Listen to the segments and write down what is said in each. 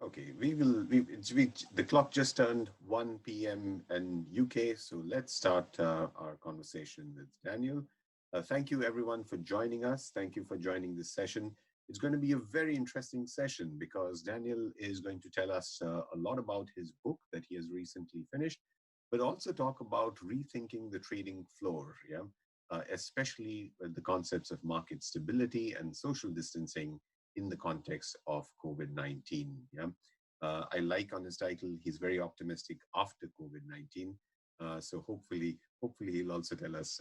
Okay, the clock just turned 1 p.m. in UK, so let's start our conversation with Daniel. Thank you everyone for joining us. Thank you for joining this session. It's going to be a very interesting session because Daniel is going to tell us a lot about his book that he has recently finished, but also talk about rethinking the trading floor, yeah, especially with the concepts of market stability and social distancing in the context of COVID-19. Yeah, I like on his title. He's very optimistic after COVID-19. So hopefully he'll also tell us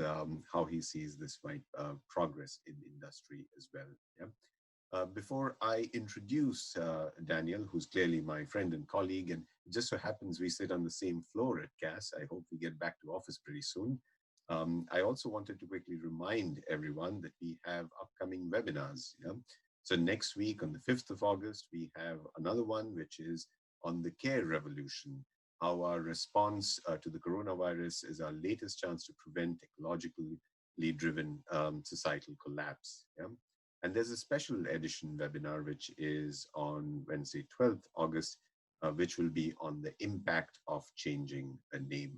how he sees this might progress in the industry as well. Yeah. Before I introduce Daniel, who's clearly my friend and colleague, and it just so happens we sit on the same floor at CAS. I hope we get back to office pretty soon. I also wanted to quickly remind everyone that we have upcoming webinars. Yeah? So next week on the 5th of August, we have another one, which is on the care revolution, how our response to the coronavirus is our latest chance to prevent technologically driven societal collapse. Yeah? And there's a special edition webinar, which is on Wednesday, 12th August, which will be on the impact of changing a name.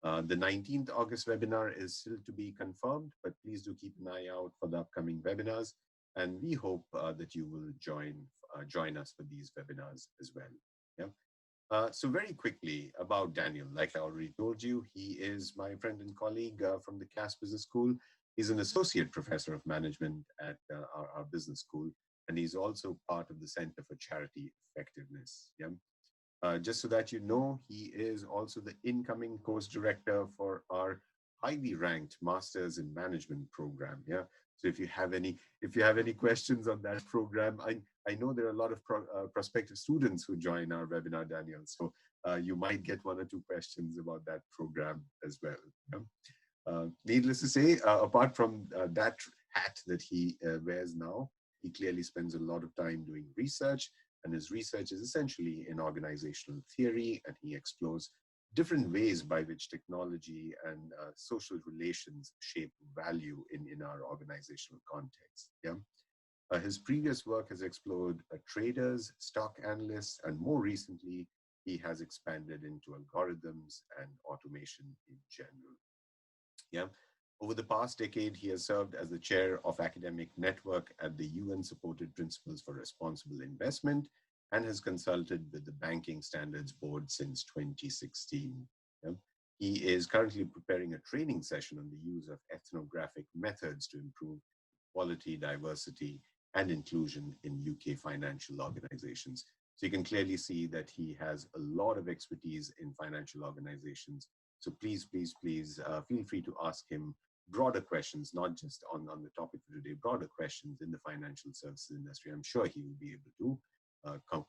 The 19th August webinar is still to be confirmed, but please do keep an eye out for the upcoming webinars. And we hope that you will join us for these webinars as well. Yeah. So very quickly about Daniel, like I already told you, he is my friend and colleague from the CAS Business School. He's an associate professor of management at our business school, and he's also part of the Center for Charity Effectiveness. Yeah. Just so that you know, he is also the incoming course director for our highly ranked Masters in Management program. Yeah. So if you have any questions on that program, I know there are a lot of prospective students who join our webinar, Daniel. So you might get one or two questions about that program as well. Yeah? Needless to say, apart from that hat that he wears now, he clearly spends a lot of time doing research, and his research is essentially in organizational theory, and he explores different ways by which technology and social relations shape value in our organizational context. Yeah. His previous work has explored traders, stock analysts, and more recently, he has expanded into algorithms and automation in general. Yeah. Over the past decade, he has served as the chair of academic network at the UN-supported Principles for Responsible Investment and has consulted with the Banking Standards Board since 2016. Yeah. He is currently preparing a training session on the use of ethnographic methods to improve quality, diversity, and inclusion in UK financial organizations. So you can clearly see that he has a lot of expertise in financial organizations. So please feel free to ask him broader questions, not just on the topic for today, broader questions in the financial services industry. I'm sure he will be able to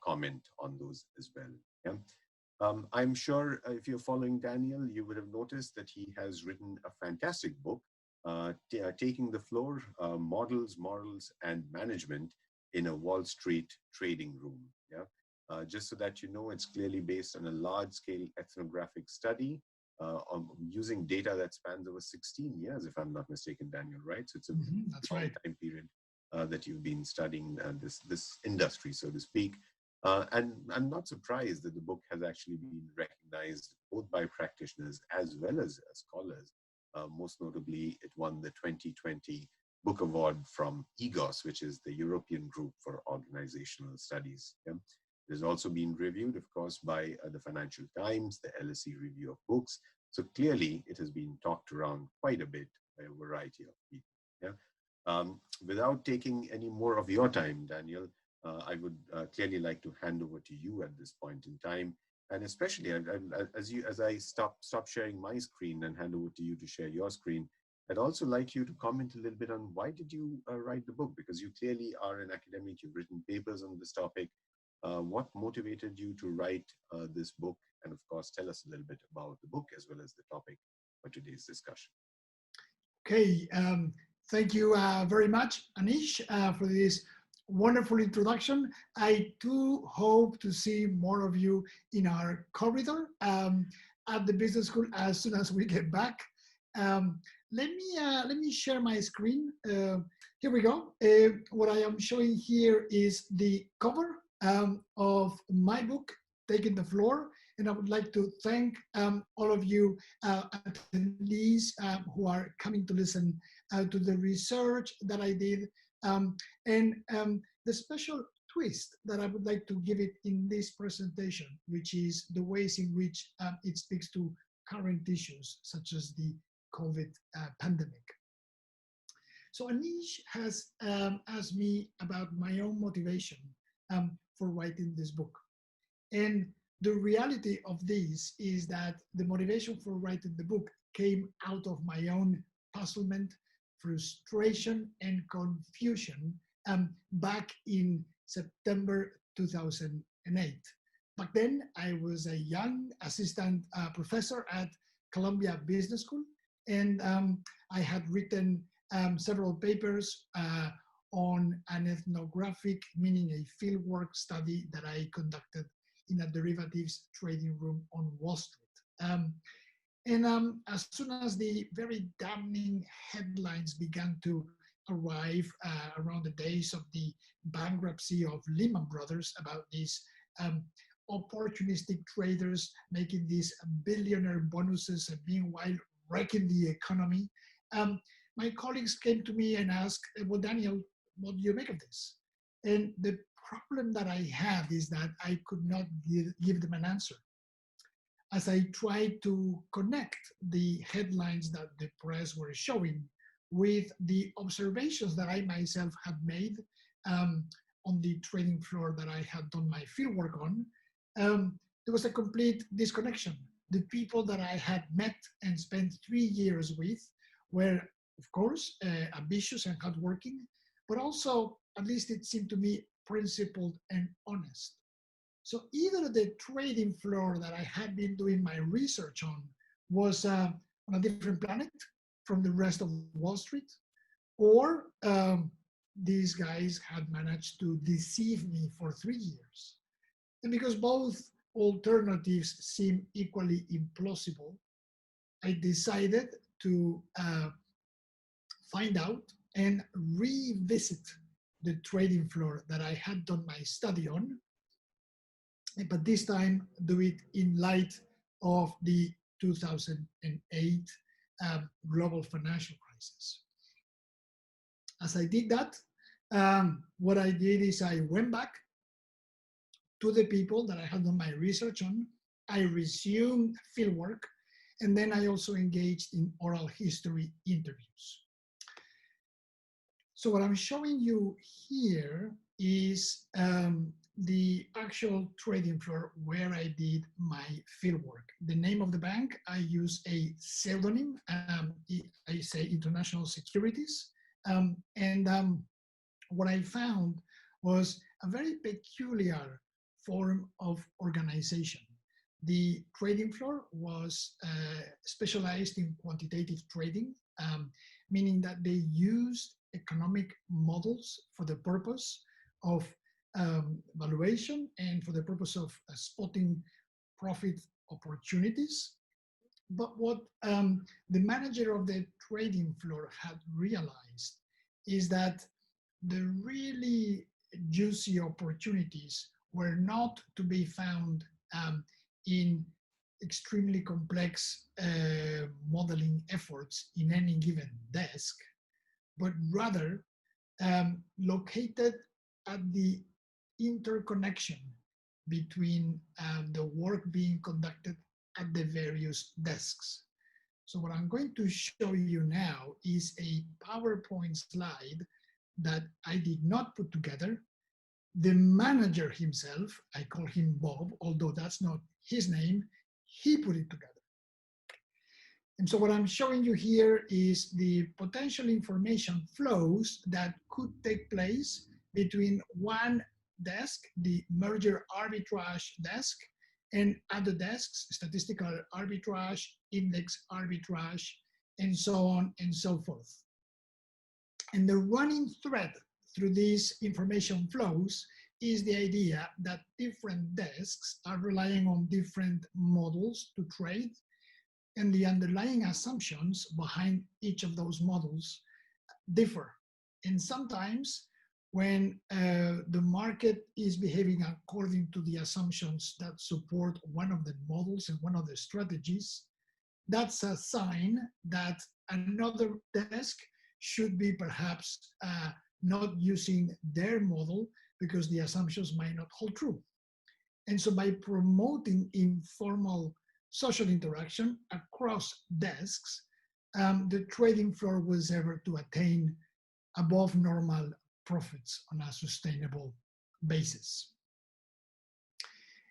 comment on those as well. Yeah? I'm sure if you're following Daniel, you would have noticed that he has written a fantastic book, Taking the Floor, Models, Morals, and Management in a Wall Street Trading Room. Yeah? Just so that you know, it's clearly based on a large-scale ethnographic study using data that spans over 16 years, if I'm not mistaken, Daniel, right? So it's a that's long right. time period that you've been studying this industry, so to speak. And I'm not surprised that the book has actually been recognized both by practitioners as well as scholars. Most notably, it won the 2020 Book Award from EGOS, which is the European Group for Organizational Studies. Yeah? It has also been reviewed, of course, by the Financial Times, the LSE Review of Books. So clearly, it has been talked around quite a bit by a variety of people. Yeah? Without taking any more of your time, Daniel, I would clearly like to hand over to you at this point in time. And especially as I stop sharing my screen and hand over to you to share your screen, I'd also like you to comment a little bit on why did you write the book? Because you clearly are an academic, you've written papers on this topic. What motivated you to write this book? And of course, tell us a little bit about the book as well as the topic for today's discussion. Okay, thank you very much, Anish, for this wonderful introduction. I do hope to see more of you in our corridor at the business school as soon as we get back. Let me share my screen. Here we go. What I am showing here is the cover of my book, Taking the Floor. And I would like to thank all of you attendees who are coming to listen to the research that I did. And the special twist that I would like to give it in this presentation, which is the ways in which it speaks to current issues such as the COVID pandemic. So Anish has asked me about my own motivation for writing this book. And the reality of this is that the motivation for writing the book came out of my own puzzlement, frustration, and confusion back in September 2008. Back then, I was a young assistant professor at Columbia Business School, and I had written several papers on an ethnographic, meaning a fieldwork study that I conducted in a derivatives trading room on Wall Street. And as soon as the very damning headlines began to arrive around the days of the bankruptcy of Lehman Brothers about these opportunistic traders making these billionaire bonuses and meanwhile wrecking the economy, my colleagues came to me and asked, well, Daniel, what do you make of this? And the problem that I had is that I could not give them an answer. As I tried to connect the headlines that the press were showing with the observations that I myself had made on the trading floor that I had done my fieldwork on, there was a complete disconnection. The people that I had met and spent 3 years with were, of course, ambitious and hardworking, but also, at least it seemed to me, principled and honest. So either the trading floor that I had been doing my research on was on a different planet from the rest of Wall Street, or these guys had managed to deceive me for 3 years. And because both alternatives seem equally implausible, I decided to find out and revisit the trading floor that I had done my study on, but this time do it in light of the 2008 global financial crisis. As I did that, what I did is I went back to the people that I had done my research on. I resumed fieldwork, and then I also engaged in oral history interviews. So what I'm showing you here is the actual trading floor where I did my fieldwork. The name of the bank, I use a pseudonym. I say International Securities. And what I found was a very peculiar form of organization. The trading floor was specialized in quantitative trading, meaning that they used economic models for the purpose of valuation and for the purpose of spotting profit opportunities. But what the manager of the trading floor had realized is that the really juicy opportunities were not to be found in extremely complex modeling efforts in any given desk, but rather located at the interconnection between the work being conducted at the various desks. So what I'm going to show you now is a PowerPoint slide that I did not put together. The manager himself, I call him Bob, although that's not his name, he put it together. And so what I'm showing you here is the potential information flows that could take place between one desk, the merger arbitrage desk, and other desks, statistical arbitrage, index arbitrage, and so on and so forth. And the running thread through these information flows is the idea that different desks are relying on different models to trade, and the underlying assumptions behind each of those models differ. And sometimes when the market is behaving according to the assumptions that support one of the models and one of the strategies, that's a sign that another desk should be perhaps not using their model because the assumptions might not hold true. And so by promoting informal social interaction across desks, the trading floor was able to attain above normal profits on a sustainable basis.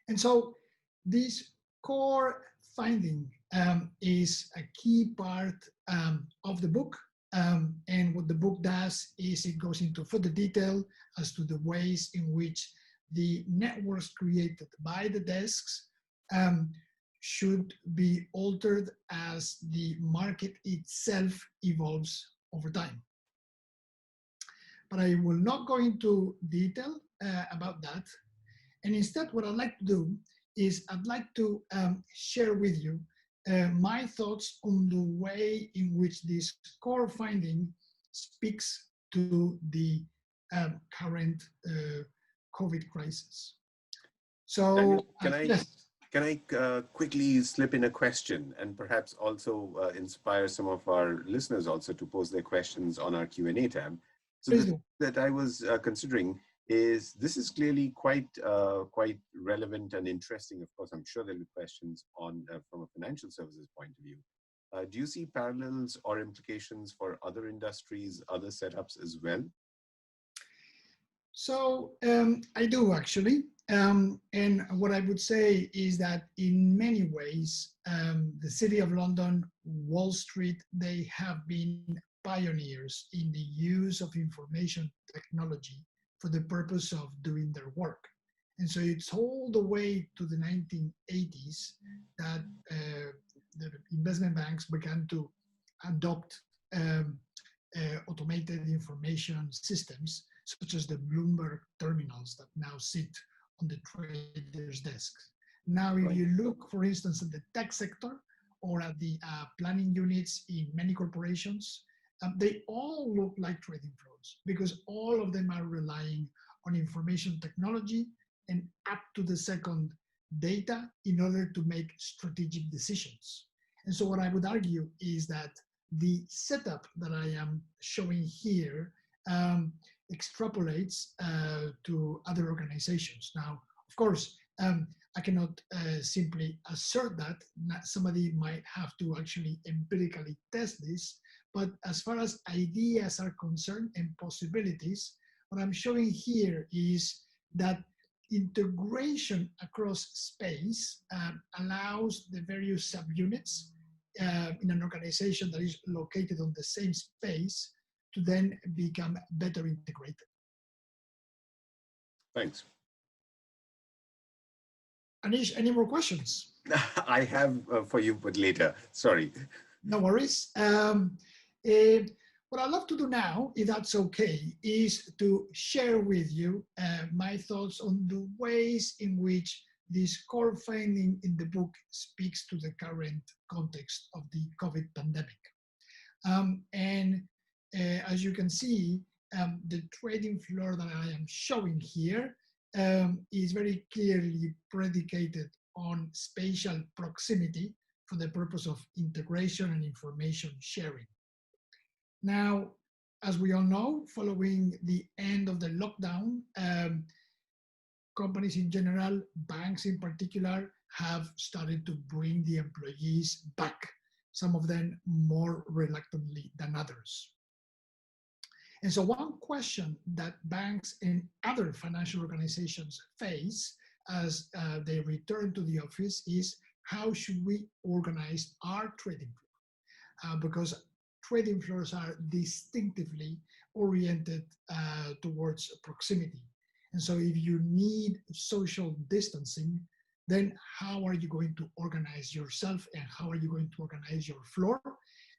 And so this core finding is a key part of the book. And what the book does is it goes into further detail as to the ways in which the networks created by the desks should be altered as the market itself evolves over time. But I will not go into detail about that. And instead, what I'd like to do is I'd like to share with you my thoughts on the way in which this core finding speaks to the current COVID crisis. So, Daniel, can yes. I quickly slip in a question and perhaps also inspire some of our listeners also to pose their questions on our Q&A tab? So Please the do. that I was considering is this is clearly quite relevant and interesting. Of course, I'm sure there'll be questions on from a financial services point of view. Do you see parallels or implications for other industries, other setups as well? So I do actually. And what I would say is that in many ways, the City of London, Wall Street, they have been pioneers in the use of information technology for the purpose of doing their work. And so it's all the way to the 1980s that the investment banks began to adopt automated information systems such as the Bloomberg terminals that now sit on the traders' desks. Now, if you Right. look, for instance, at the tech sector or at the planning units in many corporations, they all look like trading floors because all of them are relying on information technology and up to the second data in order to make strategic decisions. And so what I would argue is that the setup that I am showing here extrapolates to other organizations. Now, of course, I cannot simply assert that. Somebody might have to actually empirically test this. But as far as ideas are concerned and possibilities, what I'm showing here is that integration across space allows the various subunits in an organization that is located on the same space to then become better integrated. Thanks. Anish, any more questions? I have for you, but later. Sorry. No worries. What I'd love to do now, if that's okay, is to share with you my thoughts on the ways in which this core finding in the book speaks to the current context of the COVID pandemic. And as you can see, the trading floor that I am showing here is very clearly predicated on spatial proximity for the purpose of integration and information sharing. Now, as we all know, following the end of the lockdown, companies in general, banks in particular, have started to bring the employees back, some of them more reluctantly than others. And so one question that banks and other financial organizations face as they return to the office is, how should we organize our trading floor? Because trading floors are distinctively oriented towards proximity. And so if you need social distancing, then how are you going to organize yourself and how are you going to organize your floor?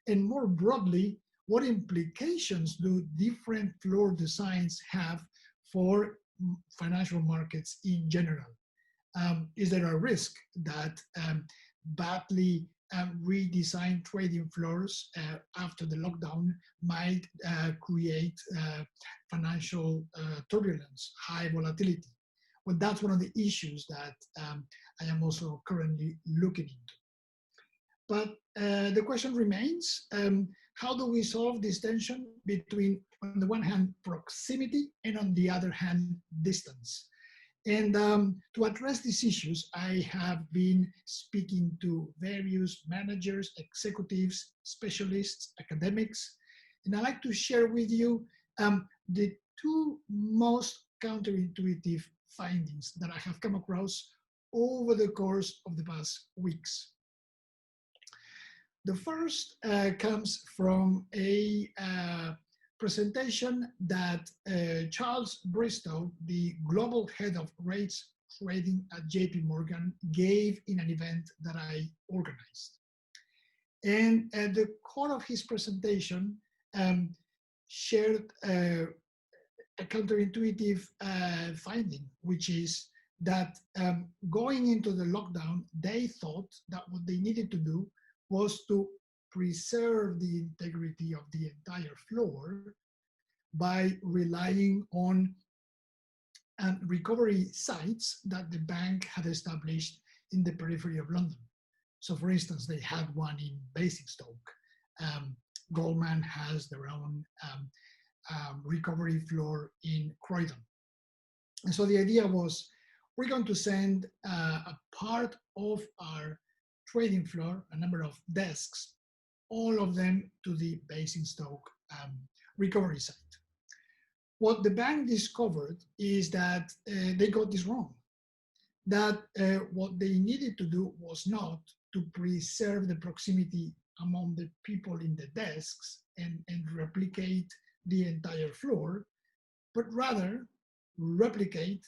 And more broadly, what implications do different floor designs have for financial markets in general? Is there a risk that badly redesigned trading floors after the lockdown might create financial turbulence, high volatility. Well, that's one of the issues that I am also currently looking into. But the question remains, how do we solve this tension between, on the one hand, proximity, and on the other hand, distance? And to address these issues, I have been speaking to various managers, executives, specialists, academics, and I'd like to share with you the two most counterintuitive findings that I have come across over the course of the past weeks. The first comes from a presentation that Charles Bristow, the global head of rates trading at JP Morgan, gave in an event that I organized. And at the core of his presentation, shared a counterintuitive finding, which is that going into the lockdown, they thought that what they needed to do was to preserve the integrity of the entire floor by relying on recovery sites that the bank had established in the periphery of London. So for instance, they had one in Basingstoke. Goldman has their own recovery floor in Croydon. And so the idea was, we're going to send a part of our trading floor, a number of desks, all of them to the Basingstoke recovery site. What the bank discovered is that they got this wrong, that what they needed to do was not to preserve the proximity among the people in the desks and replicate the entire floor, but rather replicate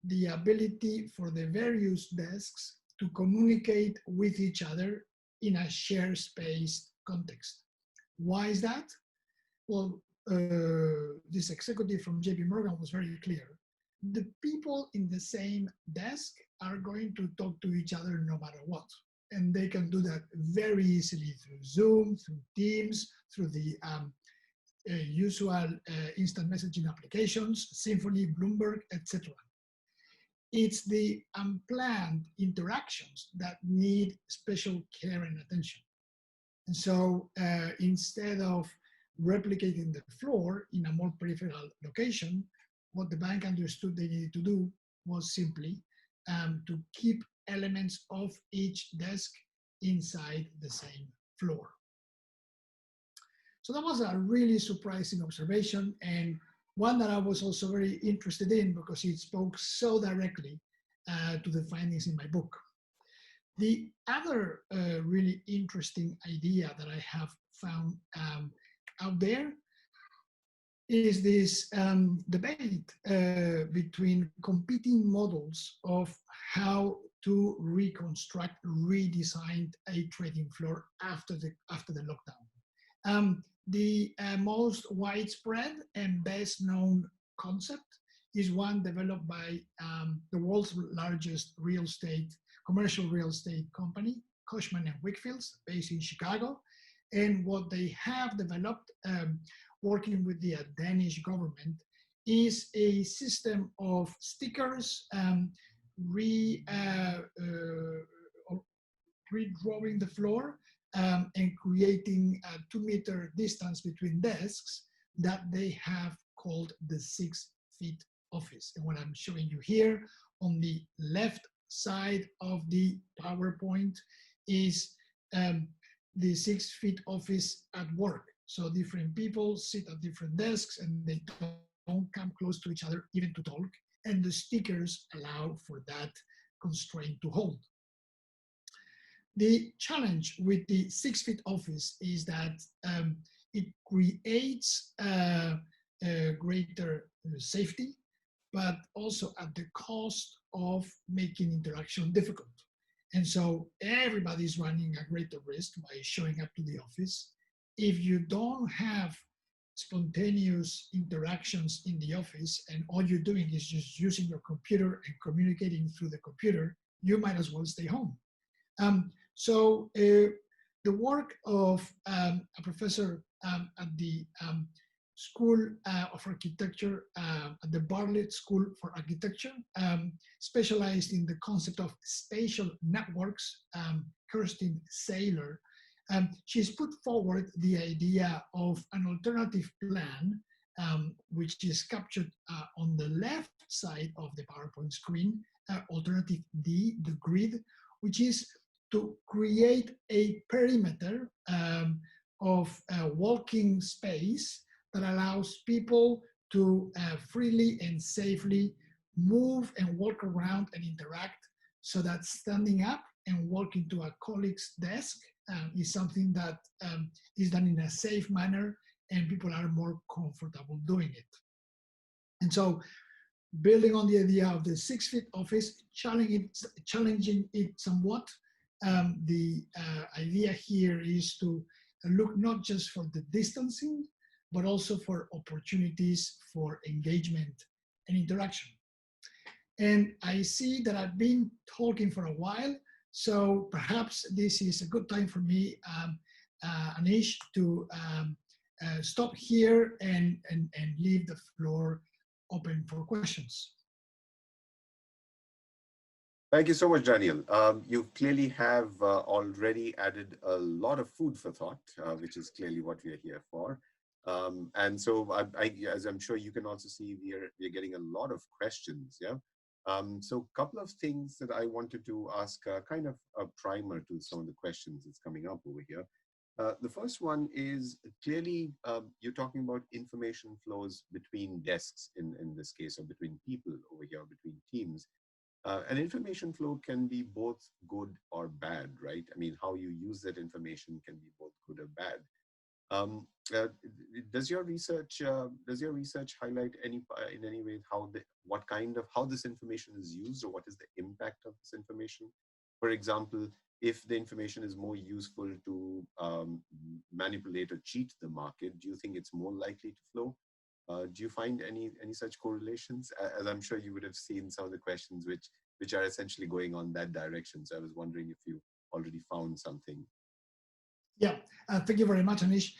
the ability for the various desks to communicate with each other in a shared space context. Why is that? Well, this executive from JP Morgan was very clear. The people in the same desk are going to talk to each other no matter what. And they can do that very easily through Zoom, through Teams, through the usual instant messaging applications, Symphony, Bloomberg, etc. It's the unplanned interactions that need special care and attention. And so instead of replicating the floor in a more peripheral location, what the bank understood they needed to do was simply to keep elements of each desk inside the same floor. So that was a really surprising observation, and one that I was also very interested in because it spoke so directly to the findings in my book. The other really interesting idea that I have found out there is this debate between competing models of how to reconstruct, redesign a trading floor after the lockdown. The most widespread and best known concept is one developed by the world's largest commercial real estate company, Cushman & Wakefield, based in Chicago. And what they have developed, working with the Danish government, is a system of stickers, redrawing the floor, and creating a 2-meter distance between desks that they have called the 6 feet office. And what I'm showing you here on the left side of the PowerPoint is the 6 feet office at work. So different people sit at different desks and they don't come close to each other even to talk. And the stickers allow for that constraint to hold. The challenge with the 6 feet office is that it creates greater safety, but also at the cost of making interaction difficult. And so everybody's running a greater risk by showing up to the office. If you don't have spontaneous interactions in the office and all you're doing is just using your computer and communicating through the computer, you might as well stay home. So the work of a professor at the School of Architecture at the Bartlett School for Architecture, specialized in the concept of spatial networks, Kirsten Saylor. She's put forward the idea of an alternative plan, which is captured on the left side of the PowerPoint screen, alternative D, the grid, which is to create a perimeter of walking space that allows people to freely and safely move and walk around and interact, so that standing up and walking to a colleague's desk is something that is done in a safe manner and people are more comfortable doing it. And so, building on the idea of the 6 feet office, challenging it somewhat, the idea here is to look not just for the distancing, but also for opportunities for engagement and interaction. And I see that I've been talking for a while, so perhaps this is a good time for me, Anish, to stop here and leave the floor open for questions. Thank you so much, Daniel. You clearly have already added a lot of food for thought, which is clearly what we are here for. And so, as I'm sure you can also see, we are getting a lot of questions. Yeah. So, a couple of things that I wanted to ask, kind of a primer to some of the questions that's coming up over here. The first one is clearly you're talking about information flows between desks in this case, or between people over here, between teams. An information flow can be both good or bad, right? I mean, how you use that information can be both good or bad. Um, uh, does your research highlight in any way how this information is used, or what is the impact of this information? For example, if the information is more useful to manipulate or cheat the market, do you think it's more likely to flow? Do you find any such correlations? As I'm sure you would have seen some of the questions which are essentially going on that direction. So I was wondering if you already found something. Yeah, thank you very much, Anish.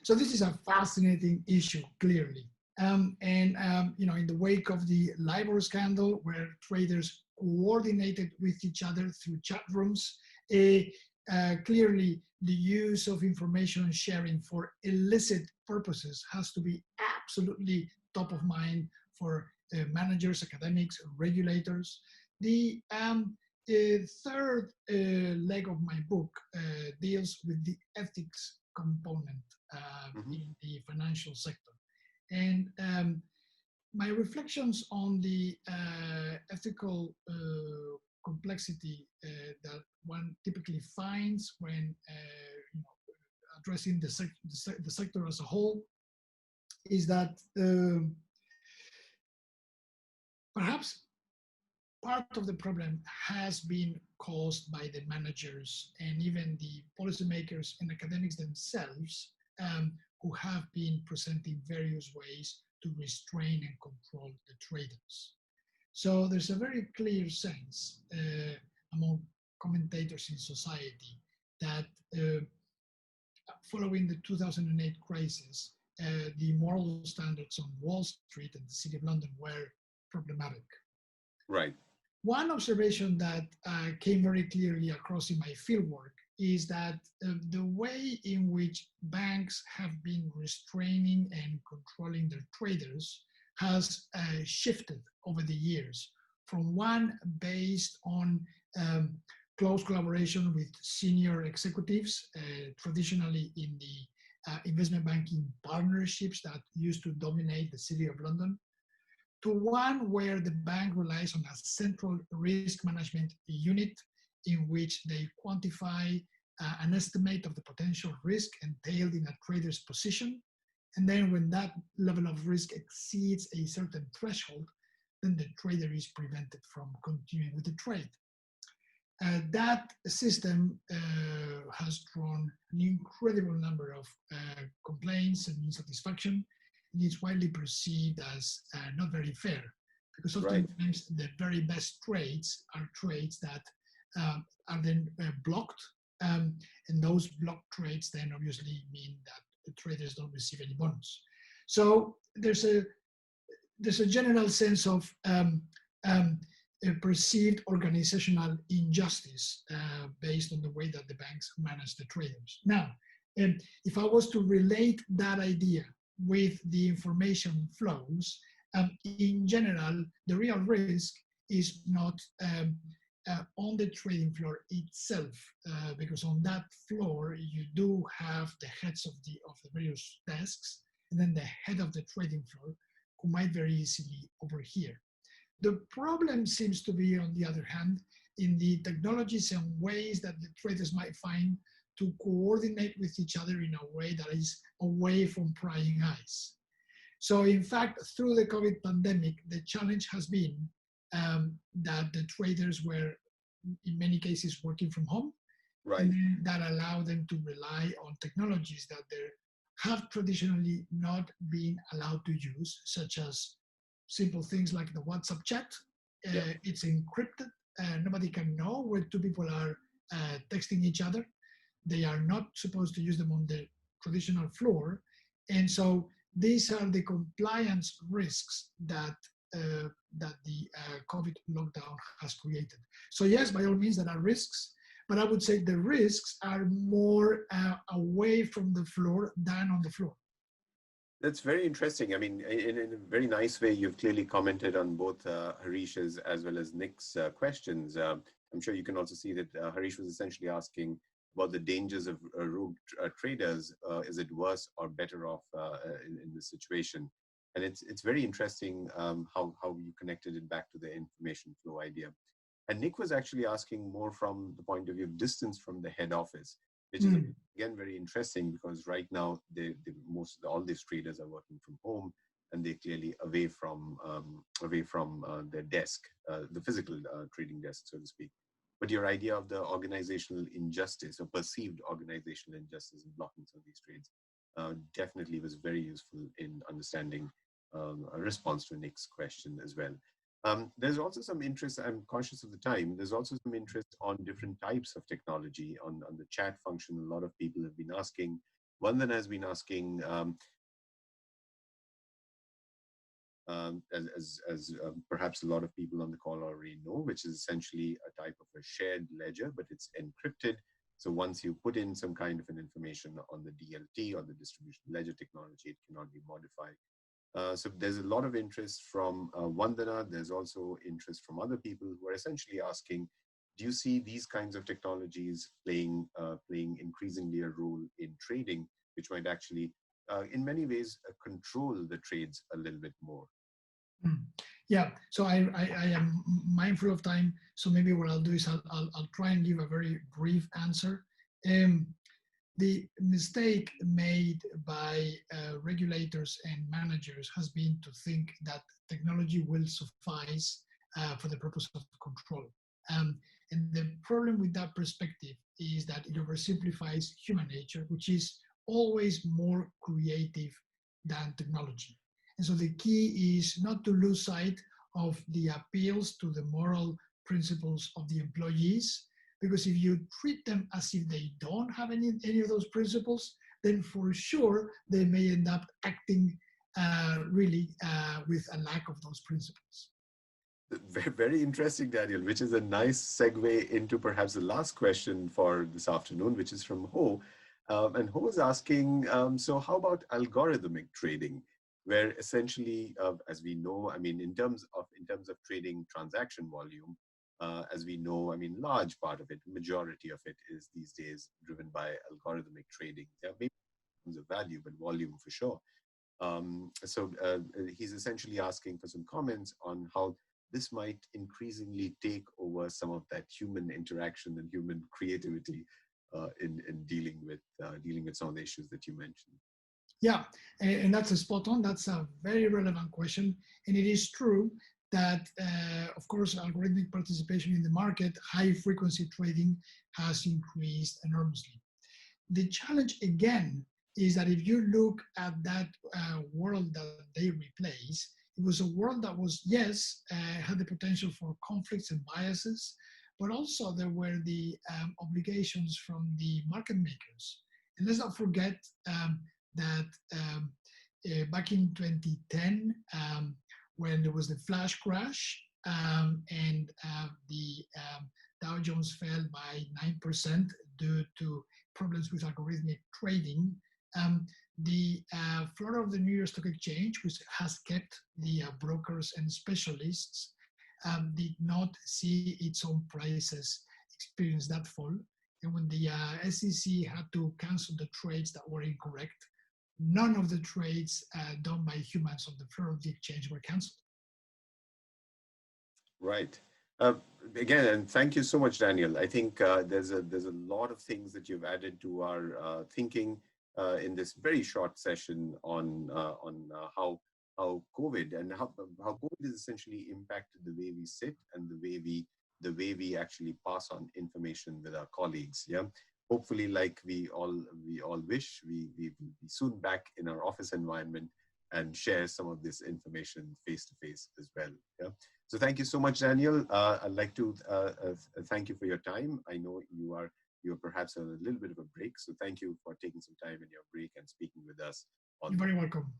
So this is a fascinating issue, clearly. In the wake of the LIBOR scandal, where traders coordinated with each other through chat rooms, clearly the use of information sharing for illicit purposes has to be absolutely top of mind for managers, academics, regulators. The third leg of my book deals with the ethics component in the financial sector. And my reflections on the ethical complexity that one typically finds when addressing the sector as a whole is that perhaps part of the problem has been caused by the managers and even the policymakers and academics themselves, who have been presenting various ways to restrain and control the traders. So there's a very clear sense among commentators in society that following the 2008 crisis, the moral standards on Wall Street and the City of London were problematic. Right. One observation that came very clearly across in my fieldwork is that the way in which banks have been restraining and controlling their traders has shifted over the years from one based on close collaboration with senior executives, traditionally in the investment banking partnerships that used to dominate the City of London, to one where the bank relies on a central risk management unit in which they quantify an estimate of the potential risk entailed in a trader's position. And then when that level of risk exceeds a certain threshold, then the trader is prevented from continuing with the trade. That system has drawn an incredible number of complaints and insatisfaction, and it's widely perceived as not very fair, because oftentimes the very best trades are trades that are then blocked. And those blocked trades then obviously mean that the traders don't receive any bonus. So there's a general sense of a perceived organizational injustice based on the way that the banks manage the traders. Now, if I was to relate that idea with the information flows, in general, the real risk is not on the trading floor itself, because on that floor you do have the heads of the various desks, and then the head of the trading floor, who might very easily overhear. The problem seems to be, on the other hand, in the technologies and ways that the traders might find to coordinate with each other in a way that is away from prying eyes. So in fact, through the COVID pandemic, the challenge has been that the traders were, in many cases, working from home. Right. And that allowed them to rely on technologies that they have traditionally not been allowed to use, such as simple things like the WhatsApp chat. It's encrypted. Nobody can know where two people are texting each other. They are not supposed to use them on the traditional floor. And so these are the compliance risks that the COVID lockdown has created. So yes, by all means, there are risks, but I would say the risks are more away from the floor than on the floor. That's very interesting. I mean, in a very nice way, you've clearly commented on both Harish's as well as Nick's questions. I'm sure you can also see that Harish was essentially asking about the dangers of rogue traders. Is it worse or better off in this situation? And it's very interesting how you connected it back to the information flow idea. And Nick was actually asking more from the point of view of distance from the head office, which is again very interesting, because right now all these traders are working from home, and they're clearly away from their desk, the physical trading desk, so to speak. But your idea of the organizational injustice or perceived organizational injustice in blocking some of these trades definitely was very useful in understanding a response to Nick's question as well. There's also some interest, I'm conscious of the time, there's also some interest on different types of technology on the chat function. A lot of people have been asking. One that has been asking, as perhaps a lot of people on the call already know, which is essentially a type of a shared ledger, but it's encrypted. So once you put in some kind of an information on the DLT or the distribution ledger technology, it cannot be modified. So there's a lot of interest from Vandana. There's also interest from other people who are essentially asking, do you see these kinds of technologies playing increasingly a role in trading, which might actually, in many ways, control the trades a little bit more? Yeah, so I am mindful of time. So maybe what I'll do is I'll try and give a very brief answer. The mistake made by regulators and managers has been to think that technology will suffice for the purpose of control. And the problem with that perspective is that it oversimplifies human nature, which is always more creative than technology. And so the key is not to lose sight of the appeals to the moral principles of the employees, because if you treat them as if they don't have any of those principles, then for sure they may end up acting really with a lack of those principles. Very interesting, Daniel, which is a nice segue into perhaps the last question for this afternoon, which is from Ho. And Ho is asking, so how about algorithmic trading, where essentially, as we know, I mean, in terms of trading transaction volume, as we know, I mean, large part of it, majority of it is these days driven by algorithmic trading. There may be terms of value, but volume for sure. So he's essentially asking for some comments on how this might increasingly take over some of that human interaction and human creativity in dealing with some of the issues that you mentioned. Yeah, and that's a spot on. That's a very relevant question. And it is true that, of course, algorithmic participation in the market, high frequency trading has increased enormously. The challenge, again, is that if you look at that world that they replace, it was a world that was, yes, had the potential for conflicts and biases, but also there were the obligations from the market makers. And let's not forget that back in 2010, when there was the flash crash and the Dow Jones fell by 9% due to problems with algorithmic trading, the floor of the New York Stock Exchange, which has kept the brokers and specialists, did not see its own prices experience that fall. And when the SEC had to cancel the trades that were incorrect, none of the trades done by humans on the floor of the exchange were canceled. Right. Again, and thank you so much, Daniel. I think there's a lot of things that you've added to our thinking in this very short session on how COVID and how COVID has essentially impacted the way we sit and the way we actually pass on information with our colleagues. Yeah. Hopefully, like we all wish, we will be soon back in our office environment and share some of this information face to face as well. Yeah. So thank you so much, Daniel. I'd like to thank you for your time. I know you're perhaps on a little bit of a break, so thank you for taking some time in your break and speaking with us. You're very welcome.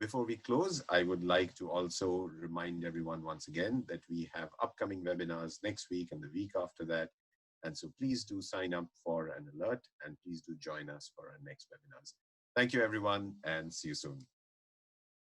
Before we close, I would like to also remind everyone once again that we have upcoming webinars next week and the week after that. And so please do sign up for an alert and please do join us for our next webinars. Thank you, everyone, and see you soon.